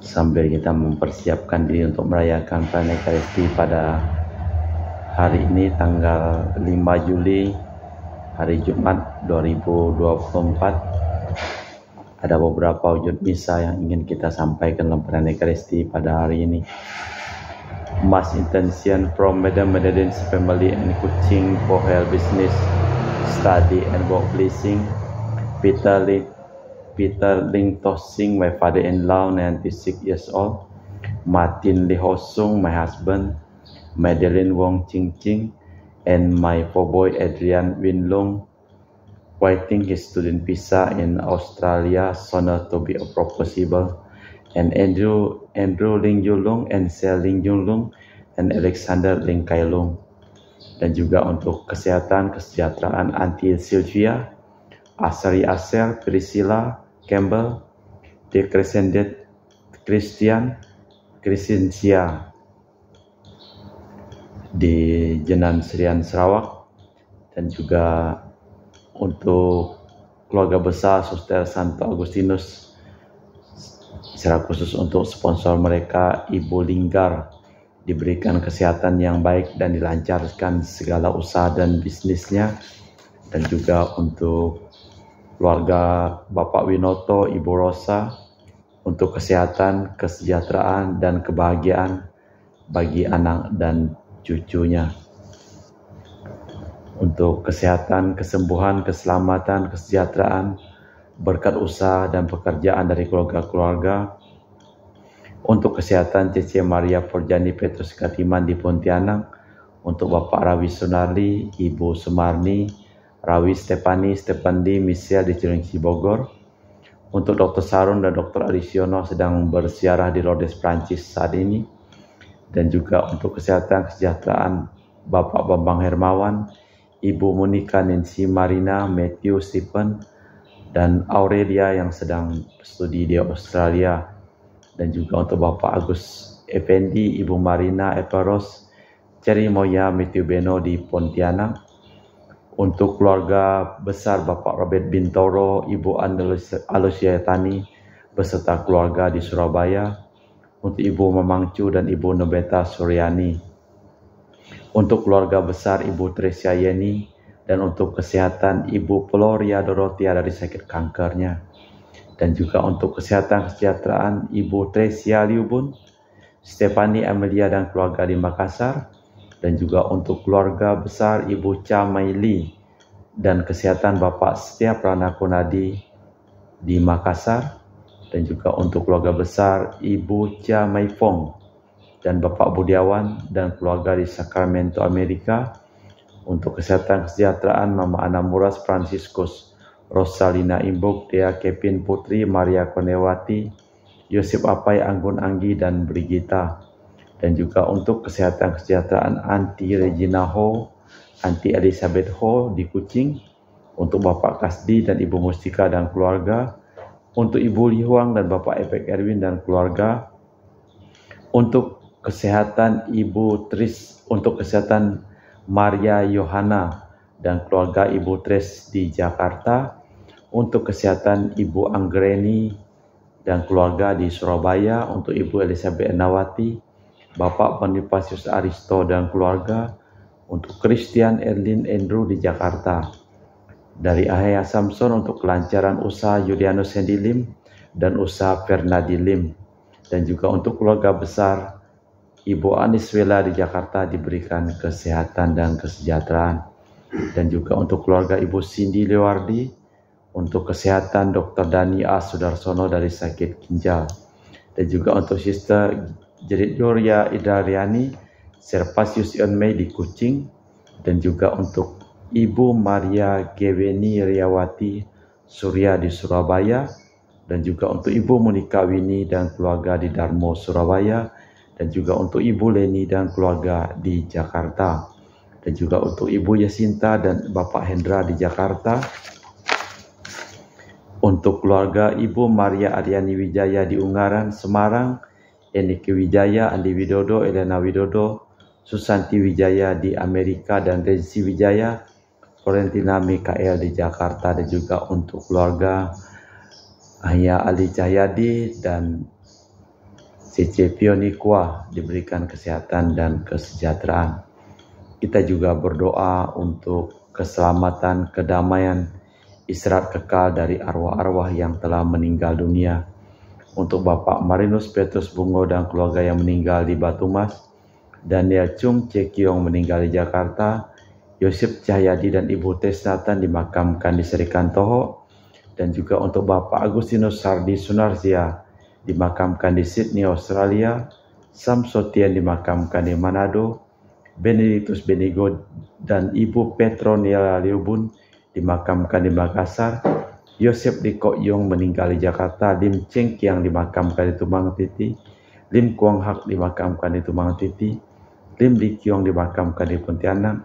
sambil kita mempersiapkan diri untuk merayakan perayaan Ekaristi pada hari ini tanggal 5 Juli hari Jumat 2024. Ada beberapa wujud misa yang ingin kita sampaikan dalam perayaan Ekaristi pada hari ini. Mass intention from Madam Madeline's family and Kuching for her business, study and work pleasing. Peter Ling Tosing, my father-in-law, 96 years old. Martin Lee Ho Sung, my husband. Madeline Wong Ching Ching, and my poor boy Adrian Win Long, waiting his student visa in Australia sooner to be possible. And Andrew Ling Yulung, and Sel Ling Yulung, and Alexander Ling Kai Lung. Dan juga untuk kesejahteraan Auntie Sylvia, Asari Asel, Priscilla Campbell, The Crescended Christiancia di Jenan Serian Sarawak, dan juga untuk keluarga besar Suster Santo Agustinus, secara khusus untuk sponsor mereka Ibu Linggar, diberikan kesehatan yang baik dan dilancarkan segala usaha dan bisnisnya, dan juga untuk keluarga Bapak Winoto, Ibu Rosa, untuk kesehatan, kesejahteraan, dan kebahagiaan bagi anak dan cucunya. Untuk kesehatan, kesembuhan, keselamatan, kesejahteraan, berkat usaha dan pekerjaan dari keluarga-keluarga. Untuk kesehatan Cece Maria Porjani Petrus Katiman di Pontianak. Untuk Bapak Rawi Sunarli, Ibu Sumarni, Rawi Stepandi, Michelle di Cilengsi Bogor. Untuk Dr. Sarun dan Dr. Alisiono sedang bersiarah di Lourdes, Prancis saat ini. Dan juga untuk kesehatan kesejahteraan Bapak Bambang Hermawan, Ibu Monica Nancy Marina, Matthew Stephen, dan Aurelia yang sedang studi di Australia. Dan juga untuk Bapak Agus Effendi, Ibu Marina Eparos, Cherry Moya, Matthew Beno di Pontianak. Untuk keluarga besar Bapak Robert Bintoro, Ibu Alusia Tani beserta keluarga di Surabaya. Untuk Ibu Mamangcu dan Ibu Nobeta Suryani. Untuk keluarga besar Ibu Tresia Yeni, dan untuk kesehatan Ibu Floria Dorotia dari sakit kankernya. Dan juga untuk kesehatan kesejahteraan Ibu Tresia Liubun, Stephanie Amelia dan keluarga di Makassar. Dan juga untuk keluarga besar Ibu Cha Maili dan kesehatan Bapak Setia Pranakunadi di Makassar. Dan juga untuk keluarga besar Ibu Cha Maifong dan Bapak Budiawan dan keluarga di Sacramento, Amerika. Untuk kesehatan kesejahteraan Mama Ana Muras Franciscus, Rosalina Imbuk, Dea Kevin Putri, Maria Konewati, Yosep Apai Anggun Anggi, dan Brigita. Dan juga untuk kesehatan kesejahteraan Auntie Regina Ho, Auntie Elizabeth Ho di Kuching. Untuk Bapak Kasdi dan Ibu Mustika dan keluarga. Untuk Ibu Lihuang dan Bapak Epek Erwin dan keluarga. Untuk kesehatan Ibu Tris, untuk kesehatan Maria Yohana dan keluarga Ibu Tris di Jakarta. Untuk kesehatan Ibu Anggreni dan keluarga di Surabaya. Untuk Ibu Elizabeth Nawati, Bapak Bonifasius Aristo dan keluarga. Untuk Christian Erlin Andrew di Jakarta. Dari Ahaya Samson untuk kelancaran usaha Yulianus Hendy Lim dan usaha Fernadi Lim. Dan juga untuk keluarga besar Ibu Aniswela di Jakarta diberikan kesehatan dan kesejahteraan. Dan juga untuk keluarga Ibu Cindy Lewardi, untuk kesehatan Dr. Dani A. Sudarsono dari sakit ginjal. Dan juga untuk Sister Jerit Gloria Idariani, Servasius Ion Mei di Kuching. Dan juga untuk Ibu Maria Geweni Riawati Surya di Surabaya. Dan juga untuk Ibu Monika Wini dan keluarga di Darmo, Surabaya. Dan juga untuk Ibu Leni dan keluarga di Jakarta. Dan juga untuk Ibu Yasinta dan Bapak Hendra di Jakarta. Untuk keluarga Ibu Maria Aryani Wijaya di Ungaran, Semarang. Eniki Wijaya, Andi Widodo, Elena Widodo, Susanti Wijaya di Amerika, dan Renzi Wijaya, Florentina Mikael di Jakarta. Dan juga untuk keluarga Ahya Ali Cahyadi dan Cece Pionikwa diberikan kesehatan dan kesejahteraan. Kita juga berdoa untuk keselamatan, kedamaian, istirahat kekal dari arwah-arwah yang telah meninggal dunia. Untuk Bapak Marinus Petrus Bungo dan keluarga yang meninggal di Batu Mas, Daniel Chung Cekiong meninggal di Jakarta, Yosef Cahyadi dan Ibu Tesnatan dimakamkan di Serikantoho, dan juga untuk Bapak Agustinus Sardi Sunarzia dimakamkan di Sydney, Australia, Sam Sotian dimakamkan di Manado, Benedictus Benigo dan Ibu Petronia Liubun dimakamkan di Makassar, Yosef Liko Yong meninggal di Jakarta, Lim Cheng Kiang dimakamkan di Tumang Titi, Lim Kuang Hak dimakamkan di Tumang Titi, Lim Li Kiong dimakamkan di Pontianak,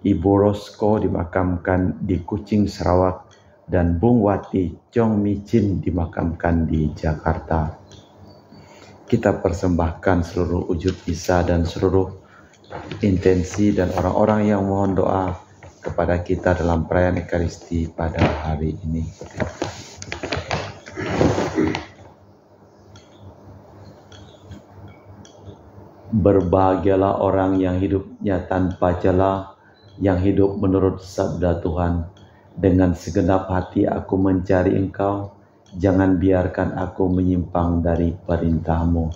Ibu Rosko dimakamkan di Kucing, Sarawak, dan Bung Wati Chong Micin dimakamkan di Jakarta. Kita persembahkan seluruh wujud Isa dan seluruh intensi dan orang-orang yang mohon doa kepada kita dalam perayaan Ekaristi pada hari ini. Berbahagialah orang yang hidupnya tanpa celah, yang hidup menurut sabda Tuhan. Dengan segenap hati aku mencari Engkau, jangan biarkan aku menyimpang dari perintah-Mu.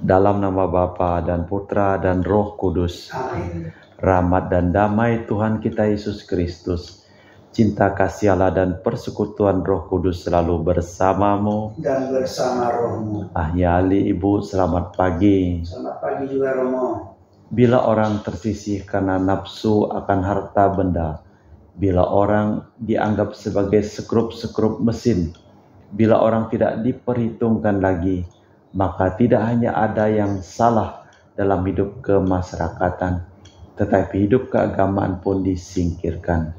Dalam nama Bapa dan Putra dan Roh Kudus. Amin. Rahmat dan damai Tuhan kita Yesus Kristus, cinta kasih Allah dan persekutuan Roh Kudus selalu bersamamu dan bersama rohmu. Ali Ibu, selamat pagi. Selamat pagi juga Romo. Bila orang tersisih karena nafsu akan harta benda, bila orang dianggap sebagai sekrup-sekrup mesin, bila orang tidak diperhitungkan lagi, maka tidak hanya ada yang salah dalam hidup kemasyarakatan, tetapi hidup keagamaan pun disingkirkan.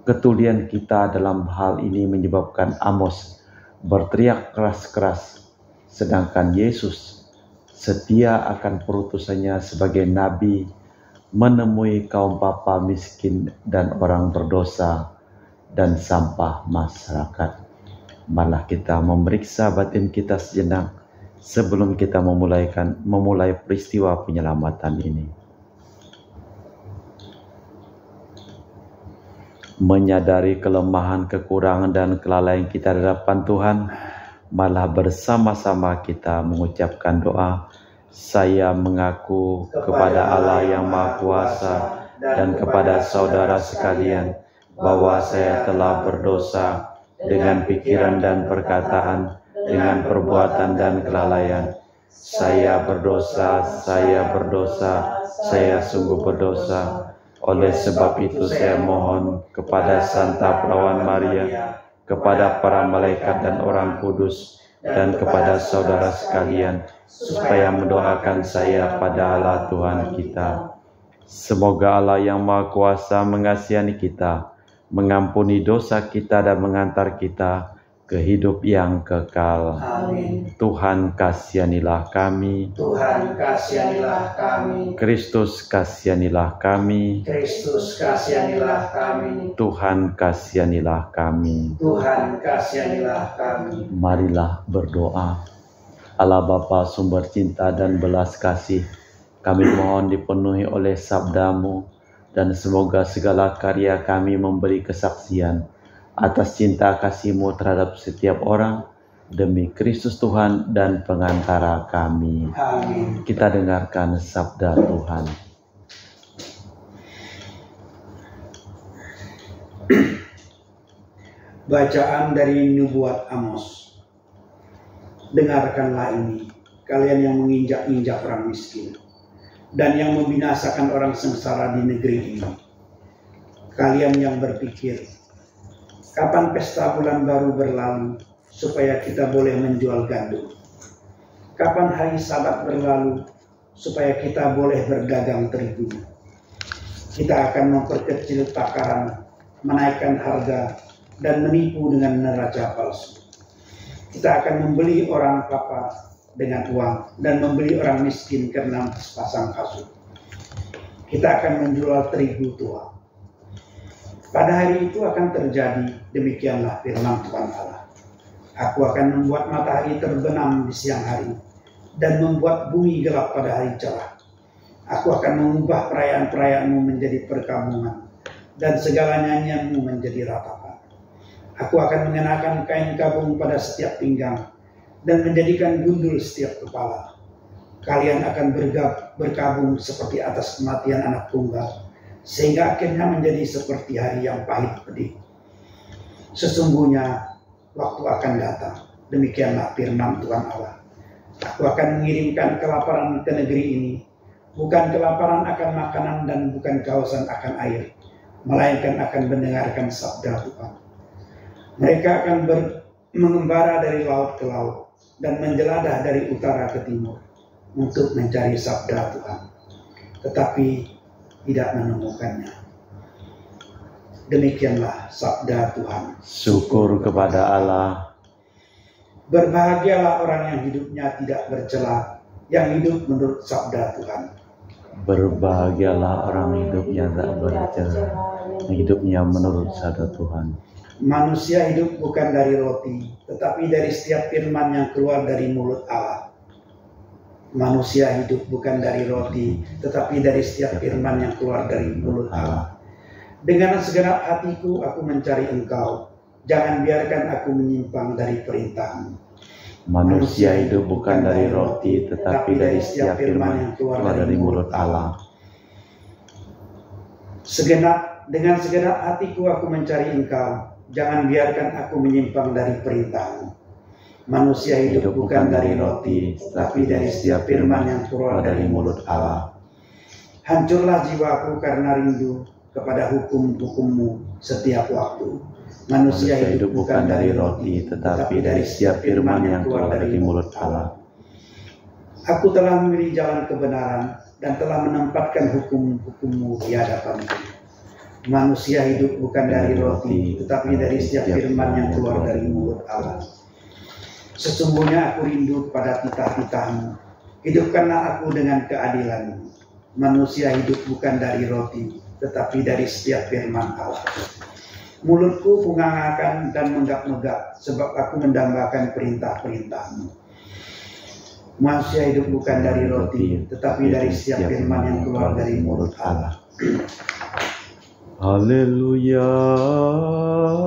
Ketulian kita dalam hal ini menyebabkan Amos berteriak keras-keras, sedangkan Yesus setia akan perutusannya sebagai nabi menemui kaum papa miskin dan orang berdosa dan sampah masyarakat. Malah kita memeriksa batin kita sejenak sebelum kita memulai peristiwa penyelamatan ini. Menyadari kelemahan, kekurangan dan kelalaian kita di hadapan Tuhan, malah bersama-sama kita mengucapkan doa, saya mengaku kepada Allah yang Maha Kuasa dan kepada saudara sekalian bahwa saya telah berdosa dengan pikiran dan perkataan, dengan perbuatan dan kelalaian. Saya berdosa, saya sungguh berdosa. Oleh sebab itu saya mohon kepada Santa Perawan Maria, kepada para malaikat dan orang kudus, dan kepada saudara sekalian, supaya mendoakan saya pada Allah Tuhan kita. Semoga Allah yang Maha Kuasa mengasihani kita, mengampuni dosa kita dan mengantar kita ke hidup yang kekal. Amin. Tuhan kasihanilah kami. Tuhan kasihanilah kami. Kristus kasihanilah kami. Kristus kasihanilah kami. Tuhan kasihanilah kami. Tuhan kasihanilah kami. Marilah berdoa. Allah Bapa sumber cinta dan belas kasih, kami mohon dipenuhi oleh sabda-Mu, dan semoga segala karya kami memberi kesaksian atas cinta kasih-Mu terhadap setiap orang, demi Kristus Tuhan dan pengantara kami. Amin. Kita dengarkan sabda Tuhan. Bacaan dari Nubuat Amos. Dengarkanlah ini, kalian yang menginjak-injak orang miskin, dan yang membinasakan orang sengsara di negeri ini. Kalian yang berpikir, kapan pesta bulan baru berlalu, supaya kita boleh menjual gandum? Kapan hari Sabat berlalu, supaya kita boleh berdagang terigu? Kita akan memperkecil takaran, menaikkan harga, dan menipu dengan neraca palsu. Kita akan membeli orang papa dengan uang, dan membeli orang miskin karena sepasang kasut. Kita akan menjual terigu tua. Pada hari itu akan terjadi, demikianlah firman Tuhan Allah. Aku akan membuat matahari terbenam di siang hari, dan membuat bumi gelap pada hari cerah. Aku akan mengubah perayaan-perayaanmu menjadi perkampungan dan segala nyanyianmu menjadi ratapan. Aku akan mengenakan kain kabung pada setiap pinggang dan menjadikan gundul setiap kepala. Kalian akan berkabung seperti atas kematian anak tunggal, sehingga akhirnya menjadi seperti hari yang pahit pedih. Sesungguhnya waktu akan datang, demikianlah firman Tuhan Allah. Aku akan mengirimkan kelaparan ke negeri ini, bukan kelaparan akan makanan dan bukan kehausan akan air, melainkan akan mendengarkan sabda Tuhan. Mereka akan mengembara dari laut ke laut dan menjeladah dari utara ke timur untuk mencari sabda Tuhan, tetapi tidak menemukannya. Demikianlah sabda Tuhan. Syukur kepada Allah. Berbahagialah orang yang hidupnya tidak bercela, yang hidup menurut sabda Tuhan. Berbahagialah orang hidupnya tak bercela, yang hidupnya menurut sabda Tuhan. Manusia hidup bukan dari roti, tetapi dari setiap firman yang keluar dari mulut Allah. Manusia hidup bukan dari roti, tetapi dari setiap firman yang keluar dari mulut Allah. Dengan segenap hatiku aku mencari Engkau, jangan biarkan aku menyimpang dari perintahmu. Manusia hidup bukan dari roti, tetapi dari setiap firman yang keluar dari mulut Allah. Dengan segenap hatiku aku mencari Engkau, jangan biarkan aku menyimpang dari perintahmu. Manusia hidup bukan dari roti, tetapi dari setiap firman yang keluar dari mulut Allah. Hancurlah jiwaku karena rindu kepada hukum-hukummu setiap waktu. Manusia hidup bukan dari roti, tetapi dari setiap firman yang keluar dari mulut Allah. Aku telah memilih jalan kebenaran dan telah menempatkan hukum-hukummu di hadapanku. Manusia hidup bukan dari roti, tetapi dari setiap firman yang keluar dari mulut Allah. Sesungguhnya aku rindu pada titah-titahmu. Hidupkanlah aku dengan keadilanmu. Manusia hidup bukan dari roti, tetapi dari setiap firman Allah. Mulutku bungangakan dan menggap-megap, sebab aku mendambakan perintah-perintahmu. Manusia hidup bukan dari roti, tetapi dari setiap firman yang keluar dari mulut Allah. Haleluya,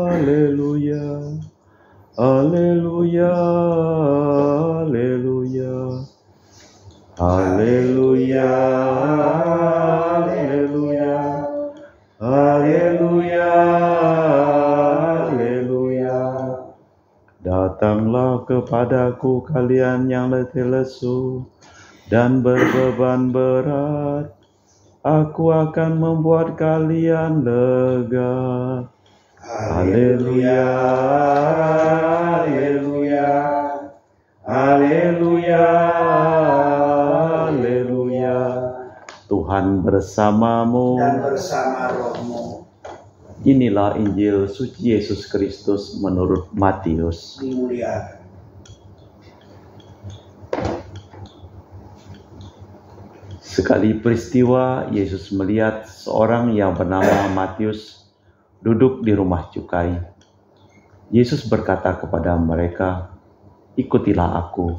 haleluya, haleluya, haleluya, haleluya, haleluya, haleluya, haleluya. Datanglah kepadaku kalian yang letih lesu dan berbeban berat, aku akan membuat kalian lega. Haleluya, haleluya, haleluya, haleluya. Tuhan bersamamu Dan bersama rohmu. Inilah Injil suci Yesus Kristus menurut Matius. Dimuliakan. Sekali peristiwa, Yesus melihat seorang yang bernama Matius duduk di rumah cukai. Yesus berkata kepada mereka, "Ikutilah aku."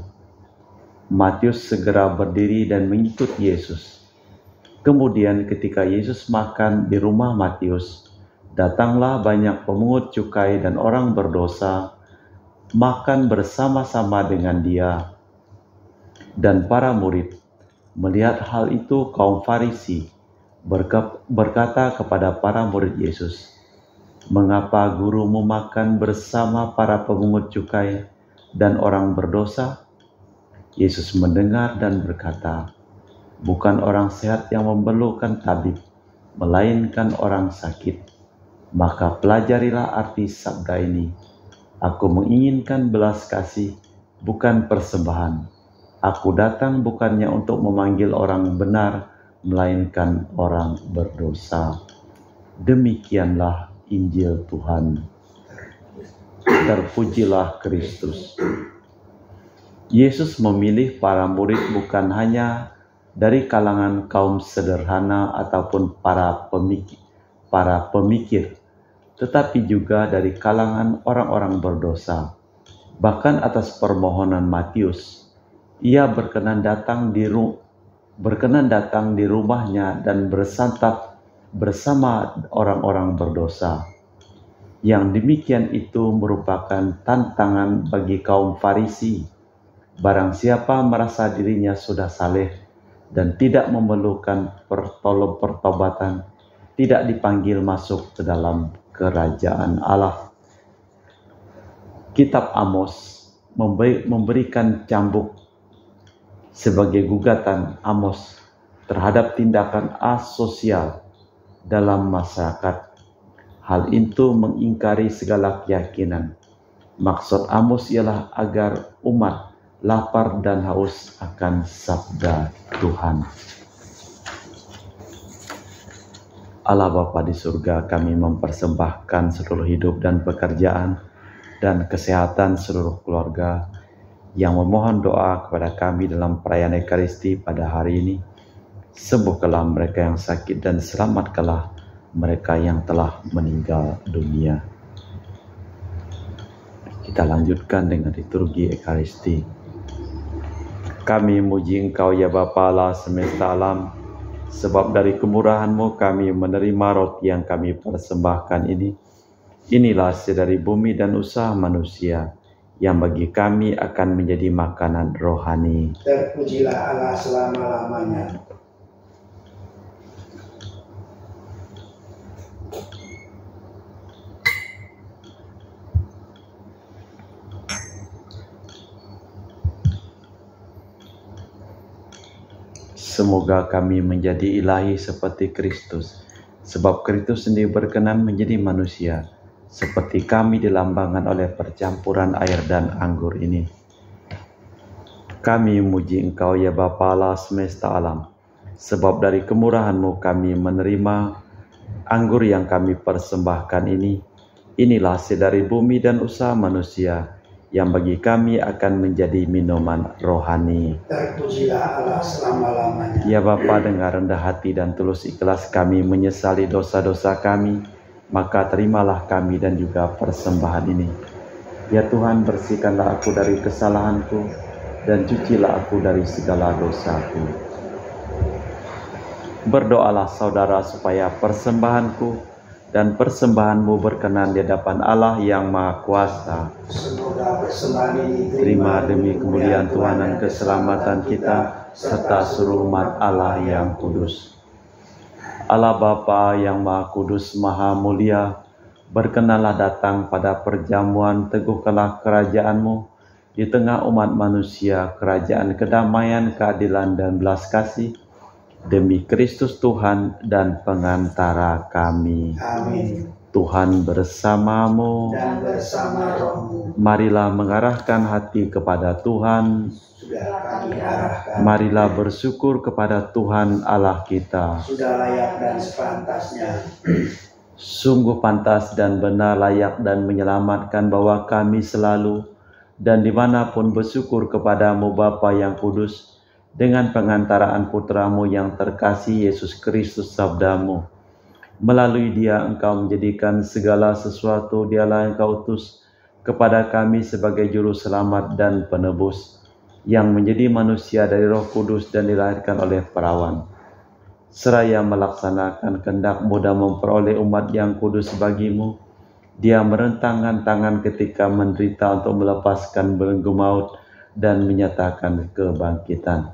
Matius segera berdiri dan mengikut Yesus. Kemudian ketika Yesus makan di rumah Matius, datanglah banyak pemungut cukai dan orang berdosa makan bersama-sama dengan dia. Dan para murid melihat hal itu, kaum Farisi berkata kepada para murid Yesus, "Mengapa gurumu makan bersama para pemungut cukai dan orang berdosa?" Yesus mendengar dan berkata, "Bukan orang sehat yang memerlukan tabib, melainkan orang sakit. Maka pelajarilah arti sabda ini, aku menginginkan belas kasih, bukan persembahan. Aku datang bukannya untuk memanggil orang benar, melainkan orang berdosa." Demikianlah Injil Tuhan. Terpujilah Kristus. Yesus memilih para murid bukan hanya dari kalangan kaum sederhana ataupun para pemikir, tetapi juga dari kalangan orang-orang berdosa. Bahkan atas permohonan Matius, Ia berkenan datang di rumahnya dan bersantap bersama orang-orang berdosa. Yang demikian itu merupakan tantangan bagi kaum Farisi. Barang siapa merasa dirinya sudah saleh dan tidak memerlukan pertobatan, tidak dipanggil masuk ke dalam kerajaan Allah. Kitab Amos memberikan cambuk sebagai gugatan Amos terhadap tindakan asosial dalam masyarakat. Hal itu mengingkari segala keyakinan. Maksud Amos ialah agar umat lapar dan haus akan sabda Tuhan. Allah Bapa di surga, kami mempersembahkan seluruh hidup dan pekerjaan dan kesehatan seluruh keluarga yang memohon doa kepada kami dalam perayaan Ekaristi pada hari ini. Sembuhkanlah mereka yang sakit dan selamatkanlah mereka yang telah meninggal dunia. Kita lanjutkan dengan liturgi Ekaristi. Kami muji Engkau ya Bapa Allah semesta alam, sebab dari kemurahan-Mu kami menerima roti yang kami persembahkan ini. Inilah hasil dari bumi dan usaha manusia, yang bagi kami akan menjadi makanan rohani. Terpujilah Allah selama-lamanya. Semoga kami menjadi ilahi seperti Kristus, sebab Kristus sendiri berkenan menjadi manusia, seperti kami dilambangkan oleh percampuran air dan anggur ini. Kami memuji Engkau ya Bapa Allah semesta alam, sebab dari kemurahan-Mu kami menerima anggur yang kami persembahkan ini. Inilah hasil dari bumi dan usaha manusia, yang bagi kami akan menjadi minuman rohani. Terpujilah Allah selama-lamanya. Ya Bapa, dengan rendah hati dan tulus ikhlas kami menyesali dosa-dosa kami, maka terimalah kami dan juga persembahan ini. Ya Tuhan, bersihkanlah aku dari kesalahanku dan cucilah aku dari segala dosaku. Berdoalah saudara supaya persembahanku dan persembahanmu berkenan di hadapan Allah yang Maha Kuasa. Semoga persembahan ini Terima demi kemuliaan Tuhan dan keselamatan kita, serta seluruh umat Allah yang kudus. Allah Bapa yang Maha Kudus, Maha Mulia, berkenanlah datang pada perjamuan, teguhkanlah kerajaan-Mu di tengah umat manusia, kerajaan kedamaian, keadilan, dan belas kasih, demi Kristus Tuhan dan pengantara kami. Amin. Tuhan bersamamu. Dan bersama rohmu. Marilah mengarahkan hati kepada Tuhan. Sudah kami arahkan. Marilah bersyukur kepada Tuhan Allah kita. Sudah layak dan sepantasnya. Sungguh pantas dan benar, layak dan menyelamatkan bahwa kami selalu dan dimanapun bersyukur kepadamu Bapa yang kudus, dengan pengantaraan putra-Mu yang terkasih Yesus Kristus sabda-Mu. Melalui Dia Engkau menjadikan segala sesuatu, Dialah yang Engkau utus kepada kami sebagai juru selamat dan penebus, yang menjadi manusia dari Roh Kudus dan dilahirkan oleh perawan. Seraya melaksanakan kehendak-Mu dan memperoleh umat yang kudus bagi-Mu, Dia merentangkan tangan ketika menderita untuk melepaskan belenggu maut dan menyatakan kebangkitan.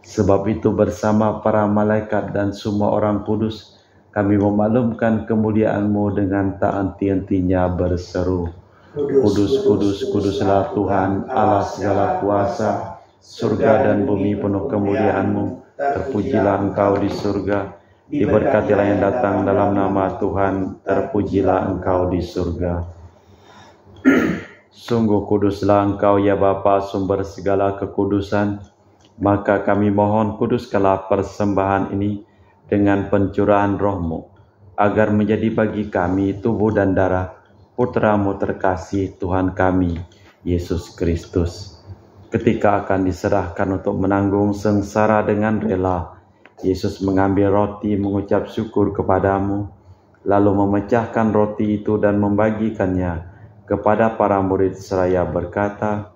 Sebab itu bersama para malaikat dan semua orang kudus, kami memaklumkan kemuliaan-Mu dengan tak henti-hentinya berseru, Kudus, kudus, kuduslah Tuhan, Allah segala kuasa, surga dan bumi penuh kemuliaan-Mu. Terpujilah Engkau di surga, diberkatilah yang datang dalam nama Tuhan, terpujilah Engkau di surga. Sungguh kuduslah Engkau ya Bapa, sumber segala kekudusan. Maka kami mohon kuduskanlah persembahan ini dengan pencurahan Roh-Mu, agar menjadi bagi kami tubuh dan darah Putra-Mu terkasih Tuhan kami, Yesus Kristus. Ketika akan diserahkan untuk menanggung sengsara dengan rela, Yesus mengambil roti, mengucap syukur kepadamu, lalu memecahkan roti itu dan membagikannya kepada para murid seraya berkata,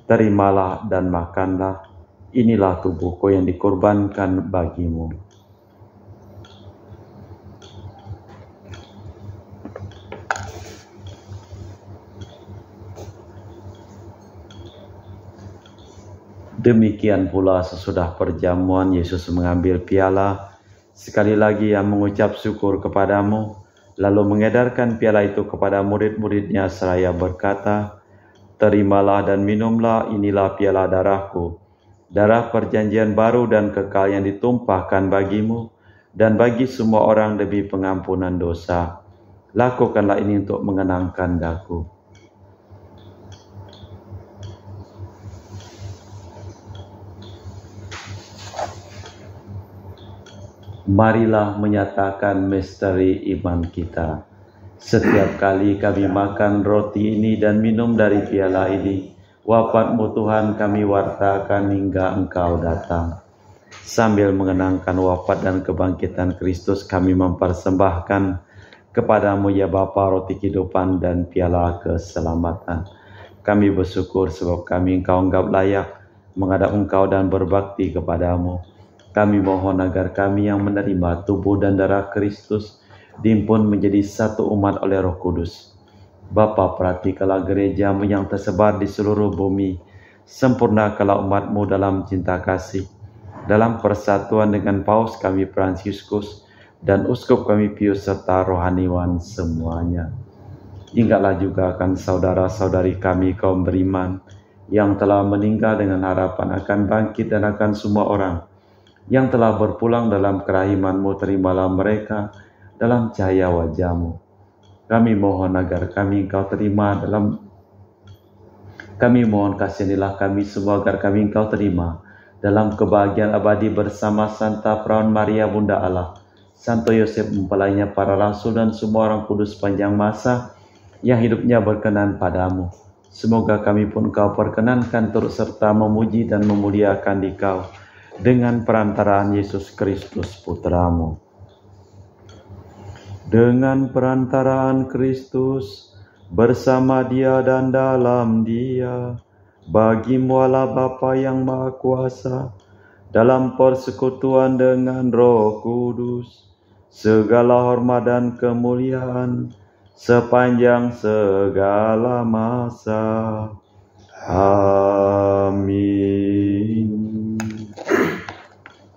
Terimalah dan makanlah. Inilah tubuhku yang dikorbankan bagimu. Demikian pula sesudah perjamuan Yesus mengambil piala, sekali lagi Ia mengucap syukur kepadamu, lalu mengedarkan piala itu kepada murid-muridnya seraya berkata, "Terimalah dan minumlah, inilah piala darahku, darah perjanjian baru dan kekal yang ditumpahkan bagimu dan bagi semua orang demi pengampunan dosa. Lakukanlah ini untuk mengenangkan Daku." Marilah menyatakan misteri iman kita. Setiap kali kami makan roti ini dan minum dari piala ini, wafat-Mu Tuhan kami wartakan hingga Engkau datang. Sambil mengenangkan wafat dan kebangkitan Kristus, kami mempersembahkan kepadamu ya Bapa roti kehidupan dan piala keselamatan. Kami bersyukur sebab kami Engkau anggap layak menghadap Engkau dan berbakti kepadamu. Kami mohon agar kami yang menerima tubuh dan darah Kristus dihimpun menjadi satu umat oleh Roh Kudus. Bapa, perhatikanlah gereja-Mu yang tersebar di seluruh bumi. Sempurnakanlah umat-Mu dalam cinta kasih. Dalam persatuan dengan Paus kami Fransiskus dan Uskup kami Pius serta rohaniwan semuanya. Ingatlah juga akan saudara-saudari kami kaum beriman yang telah meninggal dengan harapan akan bangkit dan akan semua orang yang telah berpulang dalam kerahiman-Mu, terimalah mereka dalam cahaya wajah-Mu. Kami mohon agar kami Engkau terima kami mohon kasihanilah kami semua agar kami Engkau terima dalam kebahagiaan abadi bersama Santa Perawan Maria Bunda Allah, Santo Yosef mempelainya para rasul dan semua orang kudus panjang masa yang hidupnya berkenan padamu. Semoga kami pun Engkau perkenankan turut serta memuji dan memuliakan Dikau dengan perantaraan Yesus Kristus Putra-Mu. Dengan perantaraan Kristus, bersama Dia dan dalam Dia, bagi-Mu Allah Bapa yang Maha Kuasa, dalam persekutuan dengan Roh Kudus, segala hormat dan kemuliaan sepanjang segala masa. Amin.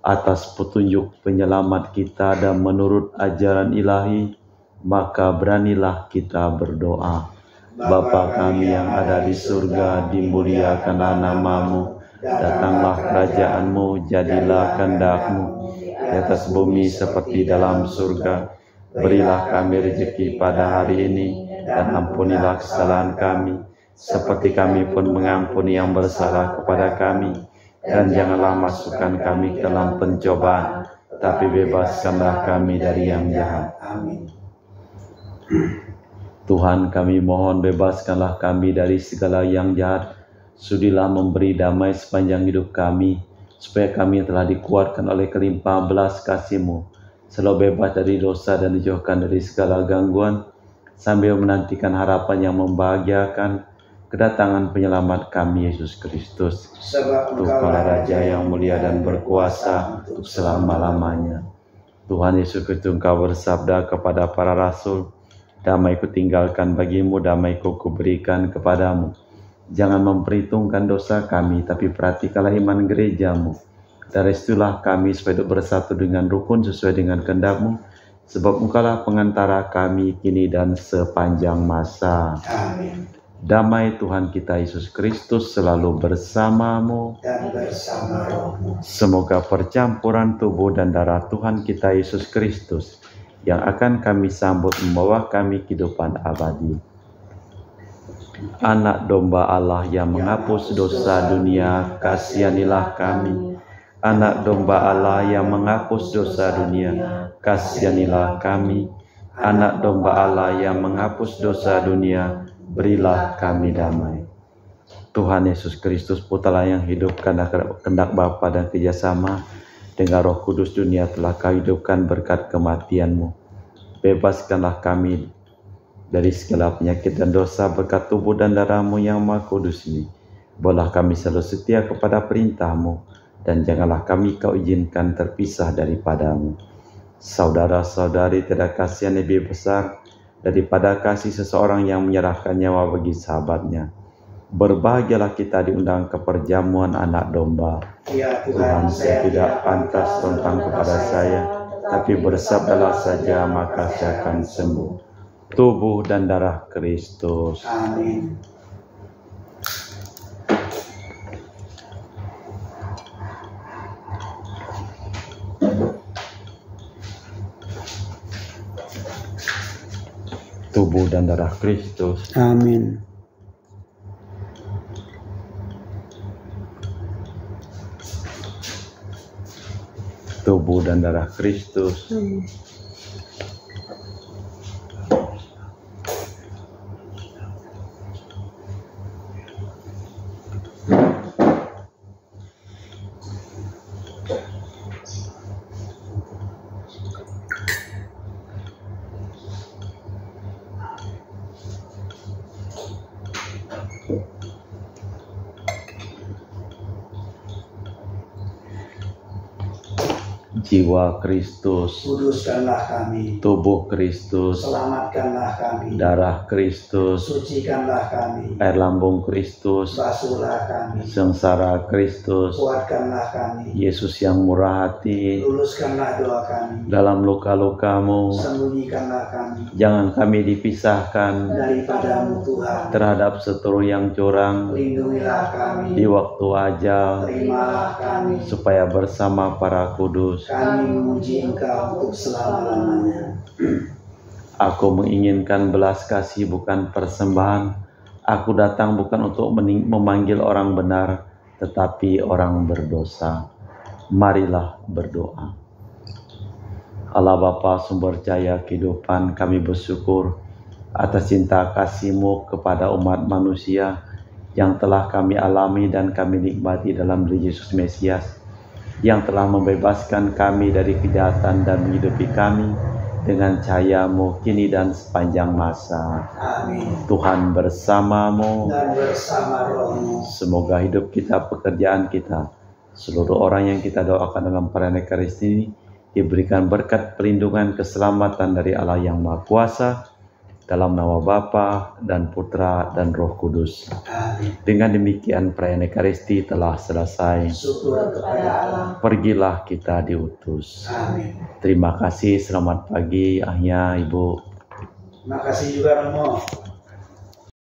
Atas petunjuk penyelamat kita dan menurut ajaran ilahi, maka beranilah kita berdoa. Bapa kami yang ada di surga, dimuliakanlah nama-Mu, datanglah kerajaan-Mu, jadilah kehendak-Mu di atas bumi seperti dalam surga. Berilah kami rezeki pada hari ini, dan ampunilah kesalahan kami, seperti kami pun mengampuni yang bersalah kepada kami. Dan janganlah masukkan kami ke dalam pencobaan, tapi bebaskanlah kami dari yang jahat. Amin. Tuhan, kami mohon bebaskanlah kami dari segala yang jahat. Sudilah memberi damai sepanjang hidup kami, supaya kami telah dikuatkan oleh kelimpahan belas kasih-Mu, selalu bebas dari dosa dan dijauhkan dari segala gangguan, sambil menantikan harapan yang membahagiakan, kedatangan penyelamat kami Yesus Kristus. Sebab Engkaulah Raja yang mulia dan berkuasa untuk selama-lamanya. Tuhan Yesus Kristus, Engkau bersabda kepada para rasul, "Damai-Ku tinggalkan bagimu, damai-Ku kuberikan kepadamu. Jangan memperhitungkan dosa kami, tapi perhatikanlah iman gereja-Mu. Dan restulah kami supaya bersatu dengan rukun sesuai dengan kehendak-Mu, sebab Engkaulah pengantara kami kini dan sepanjang masa." Amin. Damai Tuhan kita Yesus Kristus selalu bersamamu Dan bersama rohmu. Semoga percampuran tubuh dan darah Tuhan kita Yesus Kristus yang akan kami sambut membawa kami kehidupan abadi. Anak domba Allah yang menghapus dosa dunia, kasihanilah kami. Anak domba Allah yang menghapus dosa dunia, kasihanilah kami. Anak domba Allah yang menghapus dosa dunia, berilah kami damai. Tuhan Yesus Kristus, Putra yang hidup karena kehendak Bapa dan kerjasama dengan Roh Kudus, dunia telah Kau hidupkan berkat kematian-Mu. Bebaskanlah kami dari segala penyakit dan dosa berkat tubuh dan darah-Mu yang Maha Kudus ini. Bolehlah kami selalu setia kepada perintah-Mu dan janganlah kami kau izinkan terpisah daripadamu. Saudara-saudari, tidak kasihan lebih besar daripada kasih seseorang yang menyerahkan nyawa bagi sahabatnya. Berbahagialah kita diundang ke perjamuan anak domba. Ya Tuhan, saya tidak pantas tentang kepada saya, tapi bersabdalah saja maka saya akan sembuh. Tubuh dan darah Kristus. Amin. Tubuh dan darah Kristus. Amin. Tubuh dan darah Kristus. Jiwa Kristus, Kuduskanlah kami. tubuh Kristus, Selamatkanlah kami. darah Kristus, Sucikanlah kami. air lambung Kristus, Basuhlah kami. sengsara Kristus, Kuatkanlah kami. Yesus yang murah hati, Luluskanlah doa kami. dalam luka-lukamu, Sembunyikanlah kami jangan kami dipisahkan daripadamu Tuhan. terhadap seteru yang curang Lindungilah kami. di waktu ajal, Terimalah kami. supaya bersama para kudus Kami memuji Engkau untuk selama-lamanya. aku menginginkan belas kasih bukan persembahan. Aku datang bukan untuk memanggil orang benar, tetapi orang berdosa. Marilah berdoa. Allah Bapa sumber jaya kehidupan, kami bersyukur atas cinta kasih-Mu kepada umat manusia yang telah kami alami dan kami nikmati dalam diri Yesus Mesias, yang telah membebaskan kami dari kejahatan dan menghidupi kami dengan cahaya-Mu kini dan sepanjang masa. Amin. Tuhan bersama-Mu, Dan bersama roh-Mu. semoga hidup kita, pekerjaan kita, seluruh orang yang kita doakan dalam perayaan Ekaristi ini diberikan berkat perlindungan keselamatan dari Allah yang Maha Kuasa, dalam nama Bapa dan Putra dan Roh Kudus. Amin. Dengan demikian perayaan Ekaristi telah selesai. Syukur kepada Allah. Pergilah kita diutus. Amin. Terima kasih, selamat pagi Ahnya, Ibu. Terima kasih juga Romo.